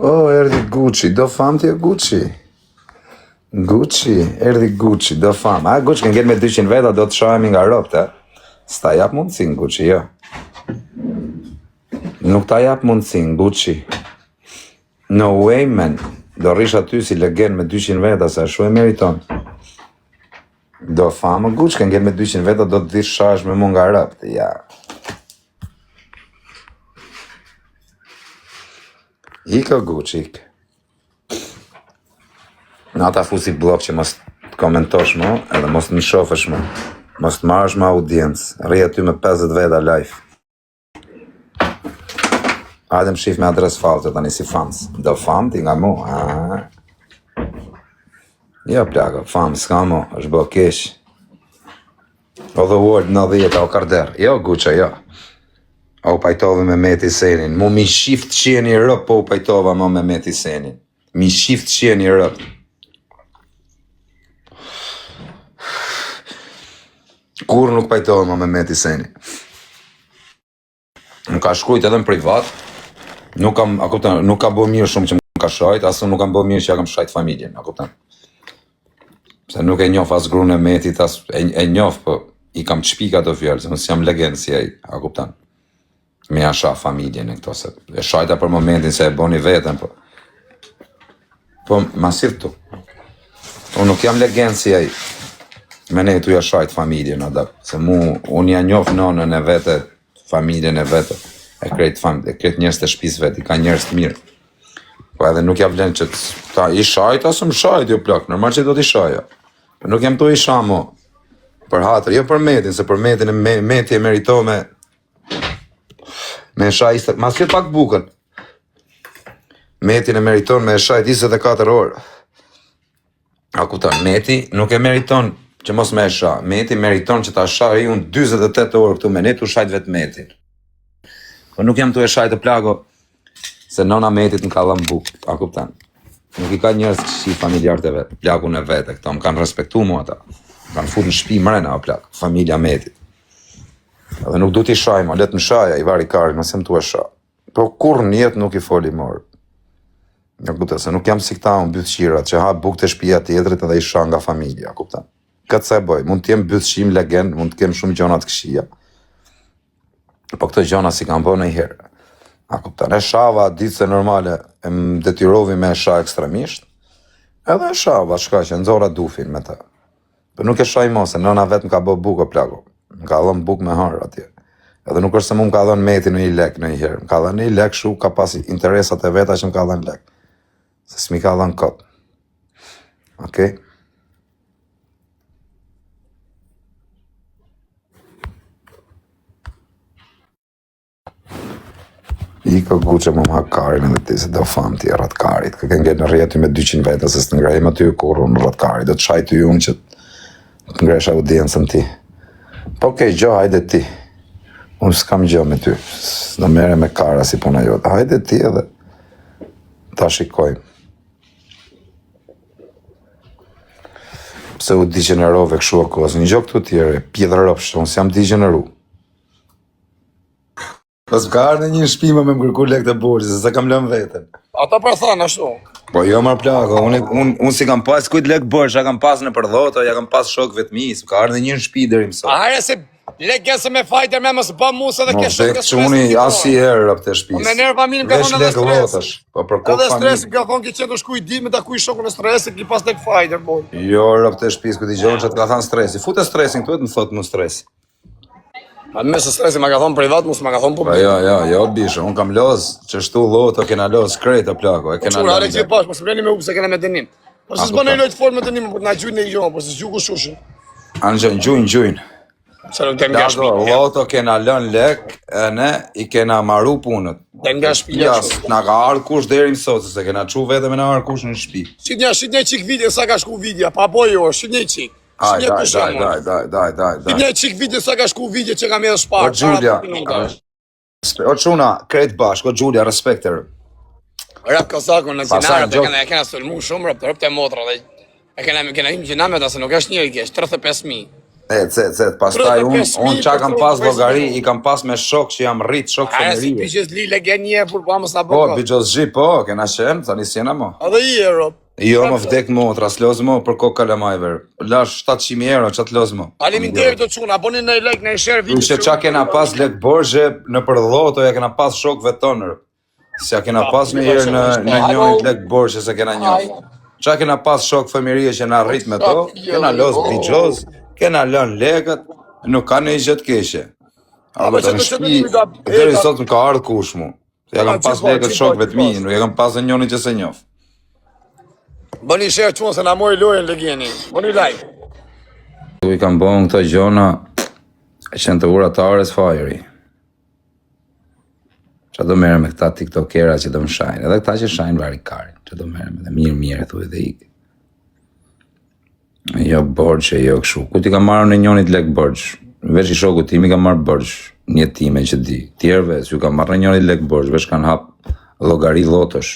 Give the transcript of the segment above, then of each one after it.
Oh, erdi Gucci, do fam t'ja Gucci. Gucci, erdi Gucci, do fam. A, Gucci, kënë me 200 veta, do të shohemi nga ropë, s'ta jap mundësin, Gucci, jo. Nuk ta jap mundësin, Gucci. No way, man. Do rish aty si legend me 200 veta, se shu e meriton. Do famë, Gucci, kënë me 200 veta, do të dish shash me mund nga ropë, ja. Ika Gucci, ik. Në ata fusi blok që mos të komentosh mo, edhe mos të më shofësh mo. Mos të marrësh më audiencë. Rri aty me 50 veta live. Hajde më shif me adres falte tani si fans. Do fam ti nga mu. Jo plako, fam, s'ka mo, është bo kesh. O the world në 10, o karder. Jo Gucci, jo. O pajtove me Meti Senin. Mu mi shift qeni rëp, po pajtova mo me Meti Senin. Mi shift qeni rëp. Kur nuk pajtove mo me Meti Senin. Më ka shkrujt edhe në privat. Nuk ka bo mirë shumë që më ka shajt, asë nuk kam bo mirë që ja kam shajt familjen, a kuptan. Se nuk e njof as grunë e Metit, as e njof, po i kam qpika të fjallë, se mësë jam legend si e, a kuptan. Me asha familjen e këto, se e shajta për momentin se e boni vetën, po ma sirë tu. Unë nuk jam legend si e, me ne tu ja shajt familjen, se unë ja njof nonën e vete, familjen e vete, e kretë njërës të shpis vetë, i ka njërës të mirë. Po edhe nuk ja vlen që ta i shajt, asë më shajt, jo plak, normal që do t'i shaja. Nuk jam tu i shamo, për hatër, jo për Metin, se për Metin e Meti e merito me shaj, mas që pak bukën. Metin e meriton me shaj 24 orë. A kupton, Meti nuk e meriton që mos me shaj. Meti meriton që ta shaj unë 28 orë këtu me ne, tu shajt vetë Metin. Po nuk jam tu e shaj të plago, se nona Metit në ka dhënë bukë, a kupton. Nuk i ka njerëz që shi familjarët e vetë, plakun e vete, këto më kanë respektu mu ata. Kanë fut në shtëpi mrena, o plak, familja Metit. Edhe nuk du t'i shaj, ma let në shaja, i vari kari, mësem t'u e shaj. Po kur në jetë nuk i foli morë. Ja kupta, se nuk jam si këta unë bythqirat, që ha buk të shpia tjetërit edhe i shaj nga familja, kupta. Këtë se boj, mund t'jem bythqim legend, mund t'kem shumë gjonat këshia. Po këtë gjona si kam po në i herë. A kupta, ne shava ditë se normale, e më detyrovi me shaj ekstremisht, edhe shava, shka që nëzora dufin me ta. Po nuk e shaj mo, se nëna vetë më ka bo buk o plako. Më ka dhënë buk me harë atje. Edhe nuk është se mu më ka dhënë Meti në i lek në i herë. Më ka dhënë i lek shu, ka pas interesat e veta që më ka dhënë lek. Se s'mi ka dhënë kot. Okej? Iko Gucci më hak karin edhe ti, se do fam ti rrat karit. Ka kënë në rjeti me 200 veta, se s'të ngrejmë aty kur unë rrat karit. Do të shaj të unë që të ngresh audiencën ti. Po okej, gjo, hajde ti. Unë s'kam gjo me ty. S'do mere me kara si puna jote. Hajde ti edhe ta shikojmë. Pse u degenerove këshu o kozë. Një gjo këtu tjere, pjedhë rëpshë, unë s'jam degeneru. Pas ka arë në një shpima me më kërku lek të borgjë, se se kam lëmë vetën. Ata për thanë ashtu. Po jo marë plako, unë si kam pas kujt lek borgjë, ja kam pas në përdhota, ja kam pas shokve të misë, ka arë në një shpi deri mësot. A hajre se lek gëse me fajter me mësë bë musë edhe ke shumë ke stres. Unë asi herë rëp të shpisë. Me nërë familim ka thonë edhe stres. Po për kokë edhe stres familje. ka thonë ki qenë të shkuj dit me ta kuj shokën e stres e ki pas lek fajter, boj. Jo rëp të shpisë, këtë i gjonë që të ka thanë stresi. Fute stresin këtu e të më thotë më stresi. A me se stresi ma ka thonë privat, musë ma ka thonë publik. Jo, bishë, unë kam lozë, që shtu loto, kena lozë krejtë, plako, e kena lozë. Qura, që pash, mos mreni me upë se kena me dënim. Po se s'bën e lojtë formë me dënim, po t'na gjujnë e i gjonë, po se s'gjuku shushin. Anë gjujnë. Se nuk tem nga shpi. Loto kena lën lek, e ne i kena maru punët. Tem nga shpi. Jas, na ka ardhë kush deri mësot, se kena qu vete me na ardhë kush në shpi. Shqit një qik vidje sa ka shku vidja, pa bojo, shqit një qik. Daj. Shqit një qik vidje sa ka shku vidje që kam edhe shparë. O Gjulia, o quna, krejt bashk, o Gjulia, respekter. Rap Kazakun në zinarë, e kena sulmu shumë, rap të motra dhe e kena im gjiname ta se nuk është njëri kesh, 35.000. Pastaj unë qa kam pas llogari, i kam pas me shok që jam rrit, shok Aja si fëmërije. piqes li legenie për pa mos na Po, bëko. bigjos zhi, po, kena qenë, tani s'jena mo. Edhe i Europë. Jo, më vdek mo, trasloz mo për kokë kalamajver. Lash 700.000 euro, që të loz mo. Faleminderit të çuna, boni në like, në share video. Që qa kena pas lek borgje në për dhoto, ja kena pas shokve tonër. Se ja kena pas një herë në njënit lek borgje se kena njohë. Qa kena pas shok fëmërije që na rrit me to, kena loz bigjoz, kena lën lekët, nuk ka në i gjëtë keshe. Apo të në shpi, deri sot më ka ardhë kush mu. Ja kam pas lekët shokve të mi, nuk ja kam pas në njënit që se njof. Bëni share çuna se na mori lojën legjeni. Bëni like. Tu i kam bon këto gjona, e qenë të uratares fajri. Që do mere me këta tiktokera që do më shajnë, edhe këta që shajnë varikarin, që do mere me dhe mirë, thuj dhe ikë. Jo borgjë, jo këshu. Ku ti ka marrë në njënit lek borgjë? Veç i shoku timi ka marrë borgjë, një time që di. Tjerve, s'ju ka marrë në njënit lek borgjë, veç kanë hapë llogari lotësh.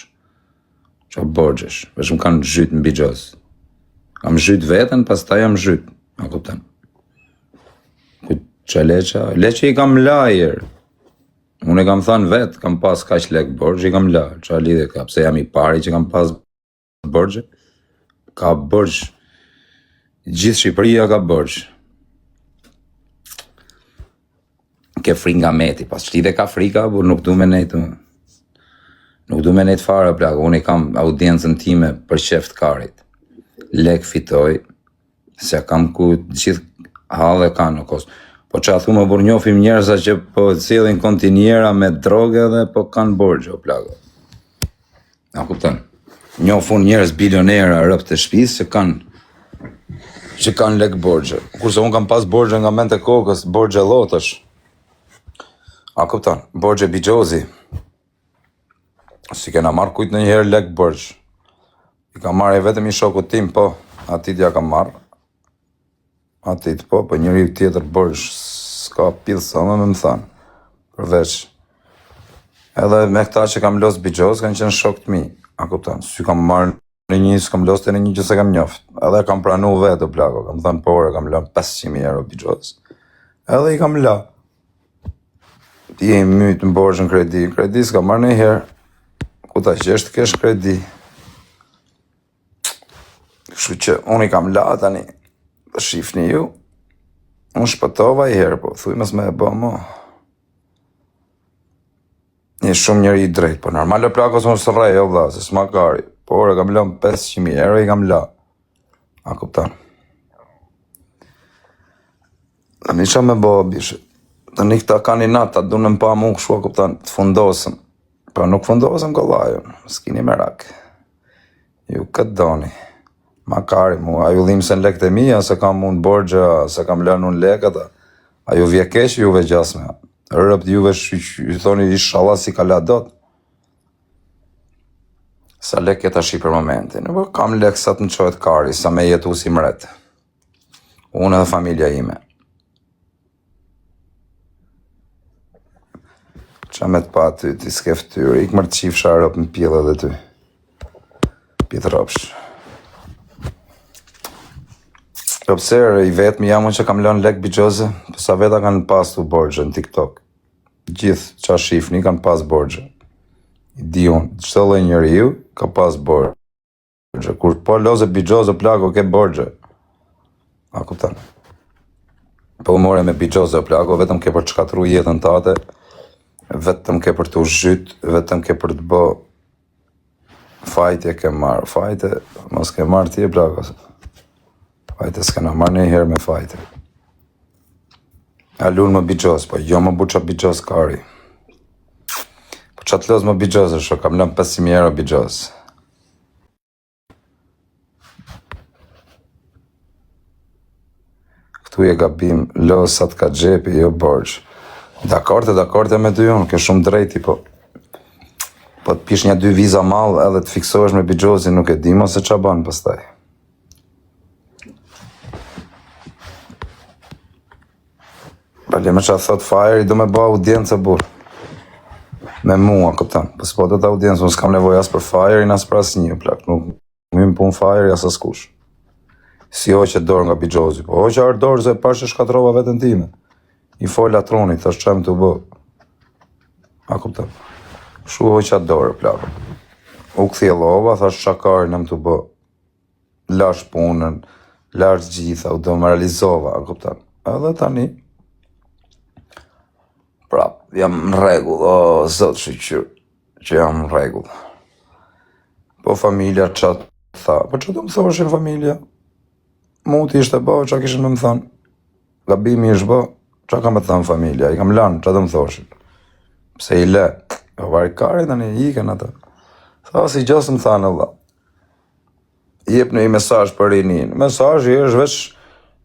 Që borgjësh, veç më kanë zhytë në bigjos. Kam zhytë vetën, pas ta jam zhytë, a kuptan. Ku që leqa i kam lajer. Unë e kam thënë vetë, kam pas kaq lek borgjë, i kam la. Qa lidhe ka, pse jam i pari që kam pas borgjë? Ka borgjë. Gjithë Shqipëria ka borgjë. Ke fri nga meti, pas qëti dhe ka frika, por nuk du me nejtë. Nuk du me nejtë fare, plak. Unë i kam audiencën time për qeft karit. Lek fitoj, se kam ku gjithë halë e kanë në kosë. Po që a thume për njofim njerëza që po cilin kontinjera me droge dhe po kanë borgjë, o plako. A kupton? Njofun njerëz bilionera rëpë të shpis që kanë lek borgjë. Kurse unë kam pas borgjë nga mente kokës, borgjë lotësh. A kupton? Borgjë bigjozi. Si kena marrë kujtë në njëherë lek borgjë. I ka marrë e vetëm i shoku tim, po, atit ja ka marrë. Atit po, për njëri tjetër borgjë, s'ka pillë sa më thanë, përveç. Edhe me këta që kam los bigjoz, kanë qenë shok të mi, a kuptan, s'ju kam marrë në një, s'kam los të në një që se kam njoft. Edhe kam pranu vetë, plako, kam thënë pore, kam lënë 500.000 euro bigjoz. Edhe i kam la. Ti e i mytë në borgjën kredi s'ka marrë në herë, ku ta qeshtë kesh kredi. Kështu që unë i kam la tani. Shifni ju, unë shpëtova i herë, po, thuj mës me e bë, mo. Një shumë njëri i drejt, po normal e plakos unë së rej, jo vla, se s'ma kari. Por e kam lëmë 500.000 euro, i kam la. A kuptan. Dhe një qa me bë, bishë. Dhe një këta kandidat, ta du në mpa mu këshu, a kuptan, të fundosëm. Po nuk fundosëm kollajën, s'kini merak. Ju këtë doni. Makari mu, a ju dhimë se në lekt e mija, se kam unë borgjë, se kam lënë unë lekët, a ju vje kesh juve gjasme, rëpt juve ju thoni ishala si ka la dot. Sa lek e ta shi për momentin, nuk kam lek sa të në qojtë kari, sa me jetu si mret. Unë edhe familja ime. Qa me të pa ty, ti s'ke ftyrë, ik mërë të qifësha rëp në pjellë dhe ty. Pjetë rëpsh. Pëpser, i vetëmi jam unë që kam lënë lek bigjoze, pësa veta kanë pas të borgjë në TikTok. Gjithë qa shifni kanë pas borgjë. I di unë, qëtë dhe njëri ju, ka pas borgjë. Kur po loze bigjoze plako, ke borgjë. A kuptan. Po more me bigjoze plako, vetëm ke për të shkatru jetën tate, vetëm ke për të zhytë, vetëm ke për të bë fajtje ke marë. Fajte, mos ke marë ti e plako. Fajte s'kena marrë një herë me fajte. A lunë më bigjoz, po jo më buqa bigjoz kari. Po qatë loz më bigjoz e shok, kam lëmë 500.000 euro bigjoz. Këtu je gabim, loz sa të ka gjepi, jo borgjë. Dakorde me dy unë, ke shumë drejti, po të pish një 2 viza malë edhe të fiksohesh me bigjozin, nuk e di mo se qa banë pastaj. Bale me qa thot fajri, do me ba audiencë burë. Me mua, këpëtan. Pës po të audiencë, unë s'kam nevoj as për fajri, as për as një, plak. Nuk më pun fajri, as as kush. Si hoqe dorë nga Bixhozi, po hoqe arë dorë se pash që shkatrova vetën time. I fola tronit, thash çem të bë. A kupton? Shu hoqa dorë, plakë. U kthjellova, thash çakarin em të bë. Lash punën, lash gjitha, u demoralizova, a kupton? Edhe tani prap, jam në rregull, o zot shqyr, që jam në rregull. Po familja çat tha, po çu do më thoshin familja? Muti ishte bë, çka kishin më thënë? Gabimi është bë, çka kam të thënë familja? I kam lanë, çka do më thoshin? Pse i le? Po varkari tani ikën ata. Tha si gjasë më thanë valla. Jep në i mesazh për rinin. Mesazhi është veç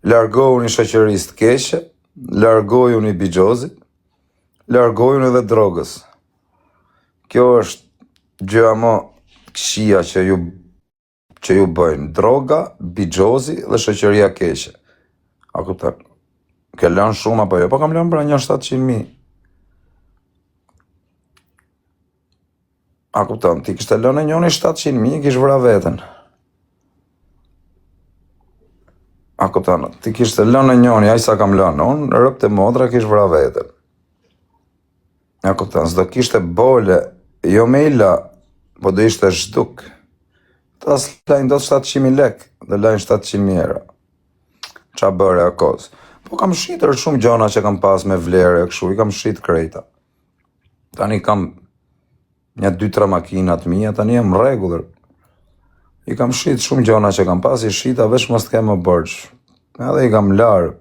largohuni shoqërisë të keqe, largohuni Bixhozit, largohuni edhe drogës. Kjo është gjëja më këshia që ju bëjnë. Droga, Bixhozi dhe shoqëria keqe. A kupton? Ke lënë shumë apo jo? Po kam lënë pra 1.700.000. A kupton? Ti kishte lënë njëri 700.000, kish vra veten. A kupton? Ti kishte lënë njëri, ai sa kam lënë, unë rëpte modra kish vra veten. A kupton? S'do kishte bole, jo me i la, po do ishte zhduk. Ta s'lajnë do të 700.000 lek, dhe lajnë 700.000 euro. Qa bëre a kozë. Po kam shitër shumë gjona që kam pas me vlerë e këshu, i kam shit krejta. Tani kam një 2-3 makinat mija, tani jam rregullër. I kam shit shumë gjona që kam pas, i shita veç mos të kemë më bërgjë. Edhe i kam larë.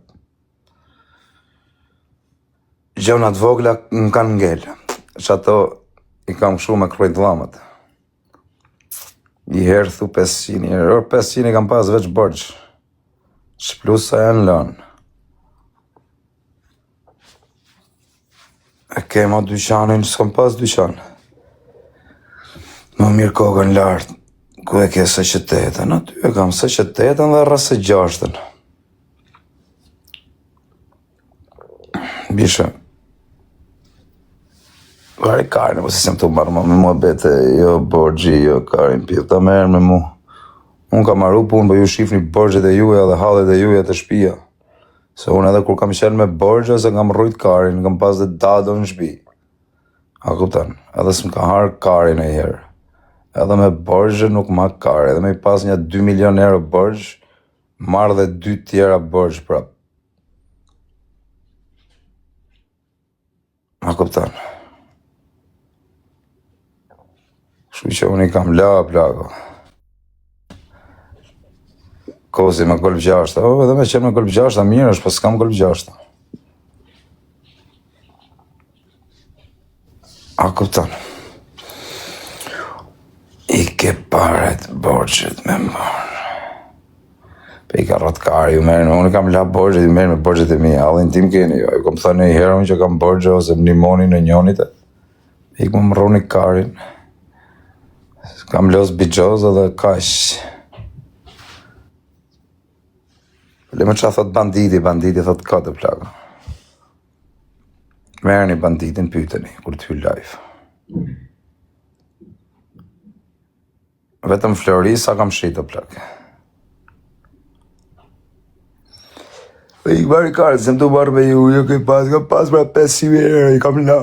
Gjonat vogla më kanë ngellë. Që ato i kam këshu me krejt dhamët. I herë thu 500, i herë 500 i kam pas veç bërgjë. Që plus sa janë lënë. E kema dyqanin, që s'kam pas dyqan. Më mirë kokën lartë, ku e ke së qëtetën, aty e kam së qëtetën dhe rrasë 6-ën. Bishe, kari karin, po si sem të marrë me mua bete, jo borgji, jo karin, pjellë ta merë me mu. Unë kam marru punë, po ju shifni borgjet e juja dhe hallet e juja të shpia. Se unë edhe kur kam qenë me borgje, se kam rrujt karin, kam pas dhe dado në shpi. A kuptan, edhe s'm ka harë karin e herë. Edhe me borgje nuk ma kare, edhe me i pas një 2 milion euro borgj, marrë dhe 2 tjera borgj prap. A kuptan. Kështu që unë i kam la plako. Kozi me golf 6, edhe me qenë me golf 6, mirë është, po s'kam golf 6. A kupton? I ke paret borgjet me marë. Pe i ka rrët kari, ju merë, unë kam la borgjet, ju merë me borgjet e mija, allin tim keni, jo, i kom thënë i herë unë që kam borgje, ose më nimoni në njonit, i kom rruni karin, kam los Bixhoz edhe kash. Le më qa thot banditi thot ka të plaka. Merë një banditin pyteni, kur t'hy live. Vetëm Flori sa kam shit të plaka. Dhe i këbari kartë, se më të barë me ju këj pas, kam pas pra 500 euro, i kam la.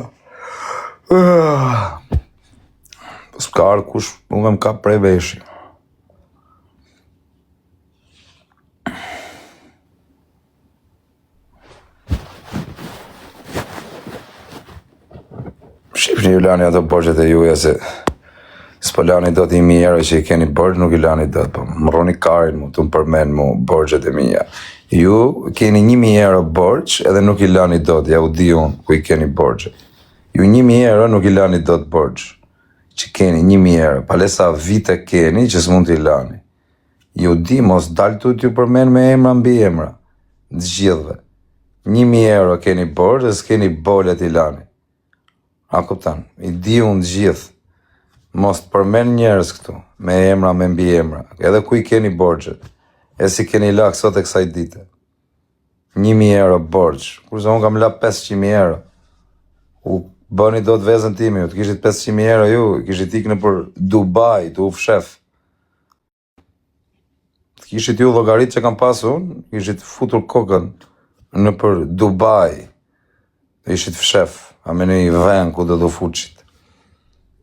Po s'ka arë kush, unë më ka prej veshi. Shqipni ju lani ato borgjet e juja se s'po lani do t'i euro që i keni borgj, nuk i lani do, po më rroni karin mu, të më përmen mu borgjet e mija. Ju keni 1.000 euro borgj edhe nuk i lani do, ja u di unë ku i keni borgjet. Ju 1.000 euro nuk i lani do të borgj, që keni 1.000 euro, palesa vite keni që s'mund t'i lani. Ju di mos dalë tu t'ju përmen me emra mbi emra, të gjithve. 1.000 euro keni borgj dhe s'keni bole t'i lani. A kuptan, i di unë gjithë, mos të përmen njerës këtu, me emra, me mbi emra, edhe ku i keni borgjet, e si keni lak sot e kësaj dite. 1.000 euro borgj, kurse unë kam la 500.000 euro, u bëni do të vezën timi, ju të kishit 500.000 euro ju, kishit iknë për Dubai, të uf shef. kishit ju llogarit që kam pas unë, kishit futur kokën në për Dubai, ishit fshef, a me një vend ku do fuqit.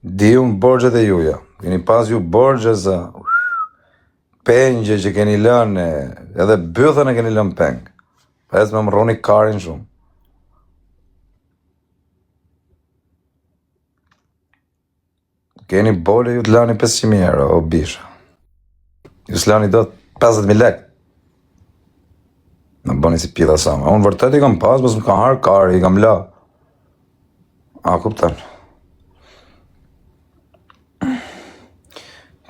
Di unë borgjet e juja, keni pas ju borgje za pengje që keni lënë, edhe bythën e keni lënë peng. Pes me më rroni karin shumë. Keni bole ju të lani 500.000 euro, o bisha. Ju s'lani do 50.000 lek. Në bëni si pila sama. Unë vërtet i kam pas, bës më ka harë kari, i kam la. A, kuptan.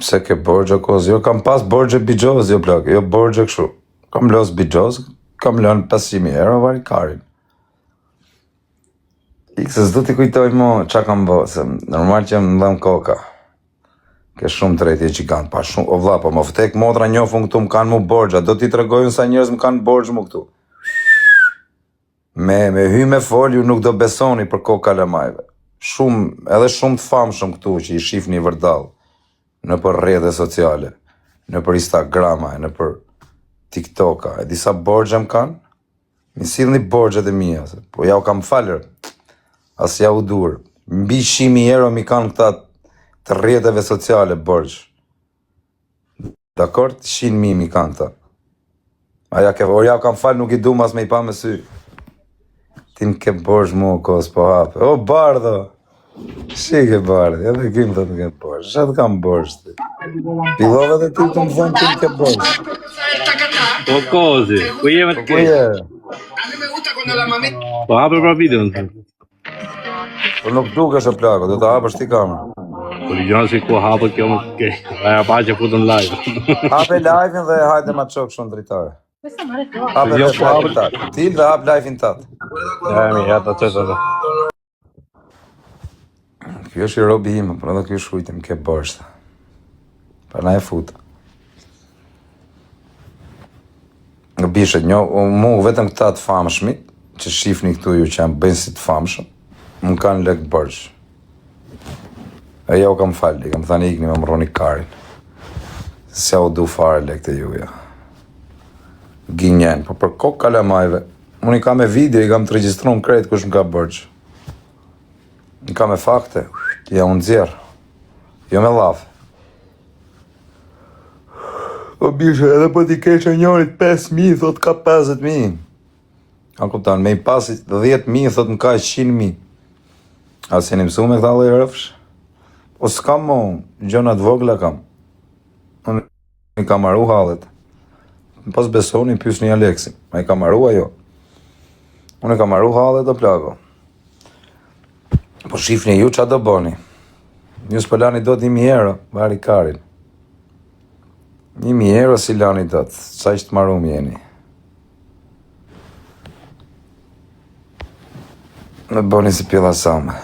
Pse ke borgje koz? Jo, kam pas borgje bigjoz, jo plak, jo borgje këshu. Kam los bigjoz, kam lënë 500.000 euro, vari karin. Se s'do t'i kujtoj mo qa kam bo, se normal që më dhëm koka. Ke shumë tretje gjigant, pa shumë, o vla, po më vtek motra njofun këtu më kanë mu borgja, do t'i tregojnë sa njerëz më kanë borgj mu këtu. Me hy me fol, ju nuk do besoni për koka lemajve. Shumë, edhe shumë të famshëm këtu që i shifni vërdall, në për rrjete sociale, në për Instagrama, në për TikToka, e disa borgja më kanë, mi sillni borgjet e mija, po ja u kam falër, as ja u dur, mbi 100.000 euro mi kanë këta të rrjeteve sociale borgj. Dakord? 100.000 mi kanë ta. Or ja u kam falë, nuk i du mas me i pa me sy. Ti më ke borgj mu, kos po hape. O, bardho! Shike bardh, edhe kim të ke borgj. Shatë kam borgj ti. Pilove dhe ti të më thonë ti më ke borgj. O kozi, ku jeme të ke? Po hapër pra videon. Po nuk dukesh e plako, do të hapësh ti kamerën. Po ligjon si ku hapër kjo më të ke. Aja pa që futën live. Hape live-in dhe hajde ma qokë shumë dritare. Hape Jo, dhe live-in tatë. Til dhe hap live-in tatë. Ja të qëtë edhe. Kjo është i robi ime, për edhe kjo shujtim ke borgj. Për na e futa. Në bishet, mu vetëm këta të famshmit, që shifni këtu ju që janë bëjnë si të famshëm, më kanë lek borgj. E ja u kam falli, kam thani ikni me më rroni karin. Se u du fare lek të juja. Ginjen, po për kokë kalamajve, unë i kam e video, i kam të regjistru në krejt kush më ka borgj. I kam e fakte, ja unë zjerë, jo me lafë. O bishe, edhe po t'i keqe njërit 5.000, thot ka 50.000. A kuptan, me i pasit 10.000, thot më ka 100.000. A se një mësu me këta lloj rëfsh? Po s'kam mo, gjonat vogla kam. Unë i kam maru hallet. Pas besoni, pys një Aleksin. Ma i kam maru ajo. Unë i kam maru hallet o plako. Po shifni ju qa do boni. Ju s'pëllani do 1.000 euro, vari karin. 1.000 euro si lani do të, sa ishtë marum jeni. Në boni si pilla sama.